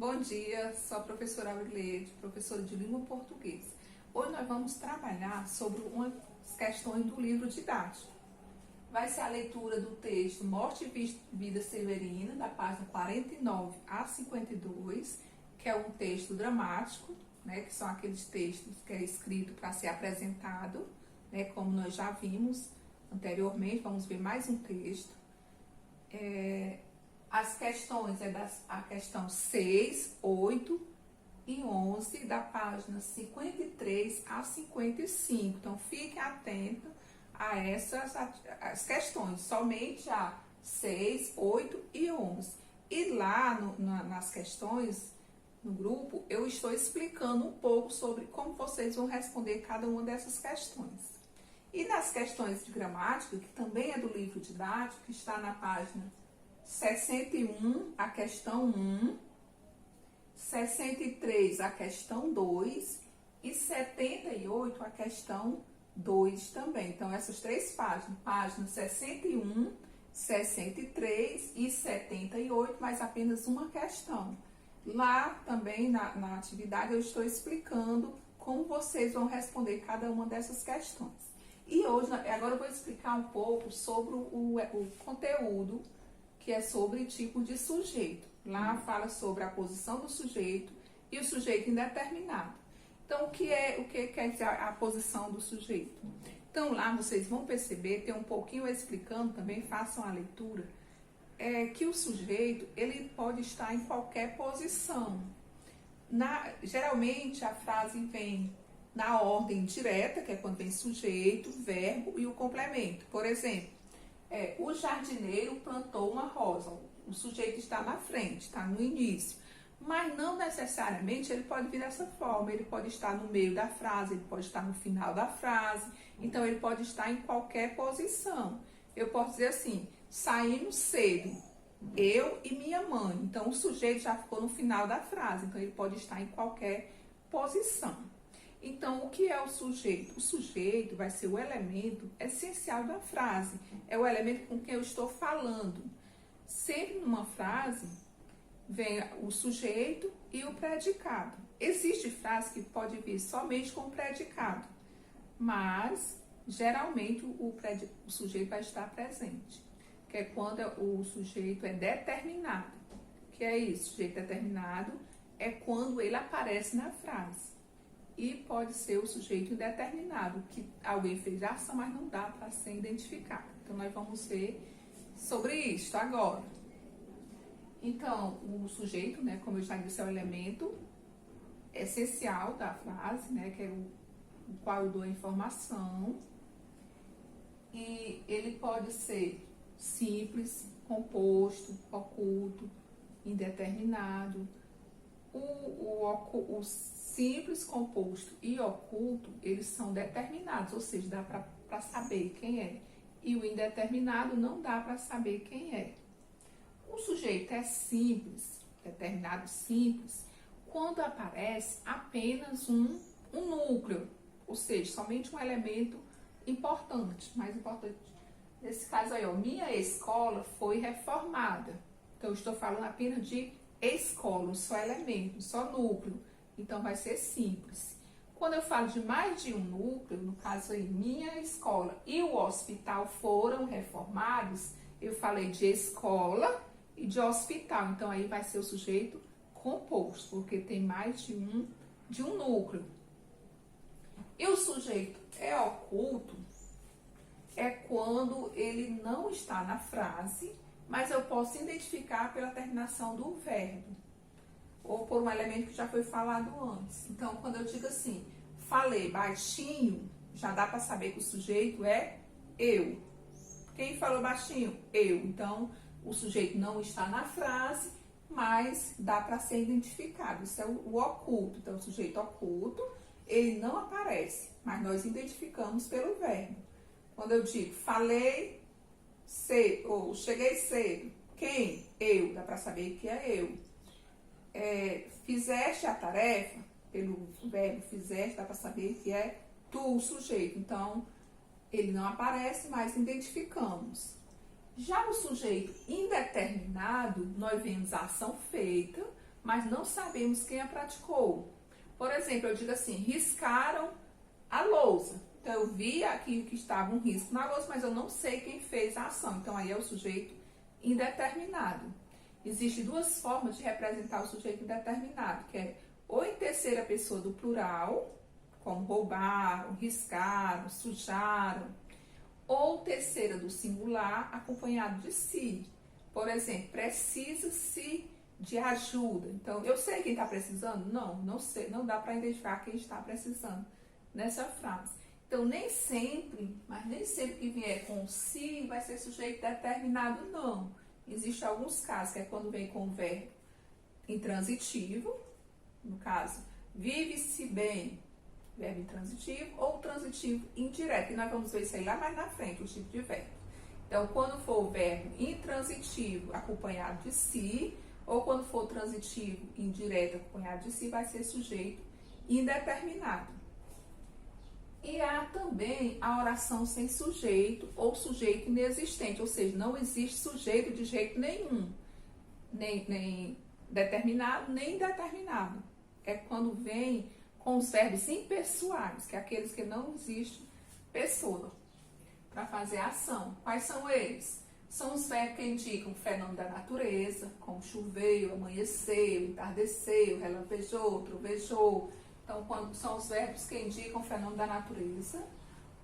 Bom dia, sou a professora Aurileide, professora de língua portuguesa. Hoje nós vamos trabalhar sobre umas questões do livro didático. Vai ser a leitura do texto Morte e Vida Severina, da página 49 a 52, que é um texto dramático, né, que são aqueles textos que é escrito para ser apresentado, né, como nós já vimos anteriormente. Vamos ver mais um texto. As questões a questão 6, 8 e 11, da página 53 a 55. Então, fique atento a essas questões, somente a 6, 8 e 11. E lá nas questões, no grupo, eu estou explicando um pouco sobre como vocês vão responder cada uma dessas questões. E nas questões de gramática, que também é do livro didático, que está na página 61, a questão 1, 63, a questão 2 e 78, a questão 2 também. Então, essas três páginas 61, 63 e 78, mas apenas uma questão. Lá também na atividade eu estou explicando como vocês vão responder cada uma dessas questões. E hoje, agora eu vou explicar um pouco sobre o conteúdo, que é sobre tipo de sujeito. Lá fala sobre a posição do sujeito e o sujeito indeterminado. Então, o que quer dizer a posição do sujeito? Então, lá vocês vão perceber, tem um pouquinho explicando também, façam a leitura, que o sujeito, ele pode estar em qualquer posição. Geralmente, a frase vem na ordem direta, que é quando vem sujeito, verbo e o complemento. Por exemplo, o jardineiro plantou uma rosa. O sujeito está na frente, está no início. Mas não necessariamente ele pode vir dessa forma. Ele pode estar no meio da frase, ele pode estar no final da frase. Então, ele pode estar em qualquer posição. Eu posso dizer assim, saímos cedo, eu e minha mãe. Então, o sujeito já ficou no final da frase. Então, ele pode estar em qualquer posição. Então, o que é o sujeito? O sujeito vai ser o elemento essencial da frase. É o elemento com quem eu estou falando. Sempre numa frase, vem o sujeito e o predicado. Existe frase que pode vir somente com o predicado, mas, geralmente, o sujeito vai estar presente, que é quando o sujeito é determinado. Que é isso? O sujeito determinado é quando ele aparece na frase. E pode ser o sujeito indeterminado, que alguém fez a ação, mas não dá para ser identificado. Então, nós vamos ver sobre isso agora. Então, o sujeito, né, como eu já disse, é o elemento essencial da frase, né, que é o qual eu dou a informação. E ele pode ser simples, composto, oculto, indeterminado. O simples, composto e oculto, eles são determinados, ou seja, dá para saber quem é. E o indeterminado não dá para saber quem é. O sujeito é simples, determinado simples, quando aparece apenas um núcleo, ou seja, somente um elemento importante, mais importante. Nesse caso aí, minha escola foi reformada. Então, eu estou falando apenas de escola, um só elemento, um só núcleo. Então, vai ser simples. Quando eu falo de mais de um núcleo, no caso aí, minha escola e o hospital foram reformados, eu falei de escola e de hospital. Então, aí vai ser o sujeito composto, porque tem mais de um núcleo. E o sujeito é oculto é quando ele não está na frase, mas eu posso identificar pela terminação do verbo, ou por um elemento que já foi falado antes. Então, quando eu digo assim, falei baixinho, já dá para saber que o sujeito é eu. Quem falou baixinho? Eu. Então, o sujeito não está na frase, mas dá para ser identificado. Isso é o oculto. Então, o sujeito oculto, ele não aparece, mas nós identificamos pelo verbo. Quando eu digo falei cedo, ou cheguei cedo, quem? Eu. Dá para saber que é eu. Fizeste a tarefa, pelo verbo fizeste, dá para saber que é tu, o sujeito. Então, ele não aparece, mas identificamos. Já o sujeito indeterminado, nós vemos a ação feita, mas não sabemos quem a praticou. Por exemplo, eu digo assim, riscaram a lousa. Então, eu vi aqui que estava um risco na lousa, mas eu não sei quem fez a ação. Então, aí é o sujeito indeterminado. Existem duas formas de representar o sujeito indeterminado, que é ou em terceira pessoa do plural, como roubaram, riscaram, sujaram, ou terceira do singular, acompanhado de si. Por exemplo, precisa-se de ajuda. Então, eu sei quem está precisando? Não sei, não dá para identificar quem está precisando nessa frase. Então, nem sempre, mas nem sempre que vier com si, vai ser sujeito determinado, não. Existem alguns casos, que é quando vem com o verbo intransitivo, no caso, vive-se bem, verbo intransitivo, ou transitivo indireto. E nós vamos ver isso aí lá mais na frente, o tipo de verbo. Então, quando for o verbo intransitivo acompanhado de si, ou quando for transitivo indireto acompanhado de si, vai ser sujeito indeterminado. E há também a oração sem sujeito ou sujeito inexistente, ou seja, não existe sujeito de jeito nenhum, nem determinado, nem indeterminado. É quando vem com os verbos impessoais, que é aqueles que não existe pessoa para fazer a ação. Quais são eles? São os verbos que indicam o fenômeno da natureza, como choveu, amanheceu, entardeceu, relampejou, trovejou. Então, quando são os verbos que indicam o fenômeno da natureza.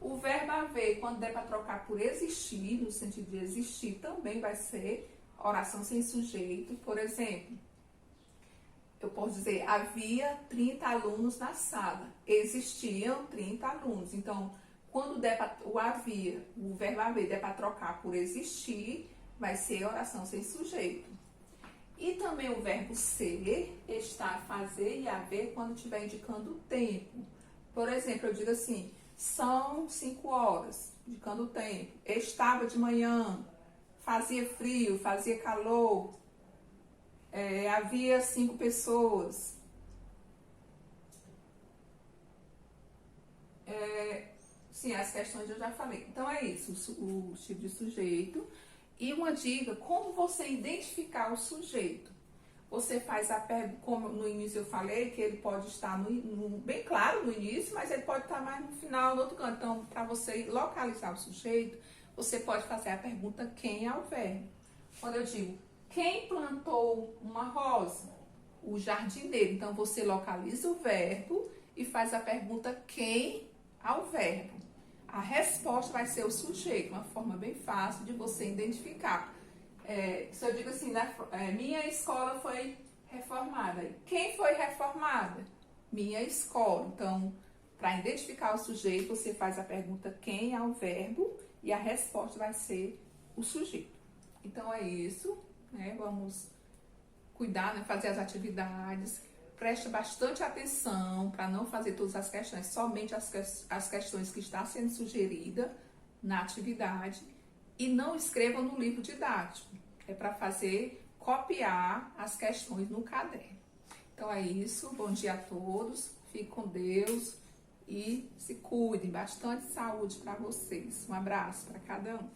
O verbo haver, quando der para trocar por existir, no sentido de existir, também vai ser oração sem sujeito. Por exemplo, eu posso dizer, havia 30 alunos na sala. Existiam 30 alunos. Então, quando der pra, o verbo haver der para trocar por existir, vai ser oração sem sujeito. E também o verbo ser, estar, fazer e haver quando estiver indicando o tempo. Por exemplo, eu digo assim, são 5 horas, indicando o tempo. Estava de manhã, fazia frio, fazia calor, havia 5 pessoas. Sim, as questões eu já falei. Então é isso, o tipo de sujeito. E uma dica, como você identificar o sujeito? Você faz a pergunta, como no início eu falei, que ele pode estar bem claro no início, mas ele pode estar mais no final, no outro canto. Então, para você localizar o sujeito, você pode fazer a pergunta quem ao verbo. Quando eu digo, quem plantou uma rosa? O jardineiro. Então, você localiza o verbo e faz a pergunta quem ao verbo. A resposta vai ser o sujeito, uma forma bem fácil de você identificar. Se eu digo assim, minha escola foi reformada. Quem foi reformada? Minha escola. Então, para identificar o sujeito, você faz a pergunta quem ao verbo e a resposta vai ser o sujeito. Então, é isso. Vamos cuidar, fazer as atividades. Preste bastante atenção para não fazer todas as questões, somente as questões que estão sendo sugeridas na atividade. E não escreva no livro didático. É para copiar as questões no caderno. Então é isso. Bom dia a todos. Fique com Deus e se cuidem. Bastante saúde para vocês. Um abraço para cada um.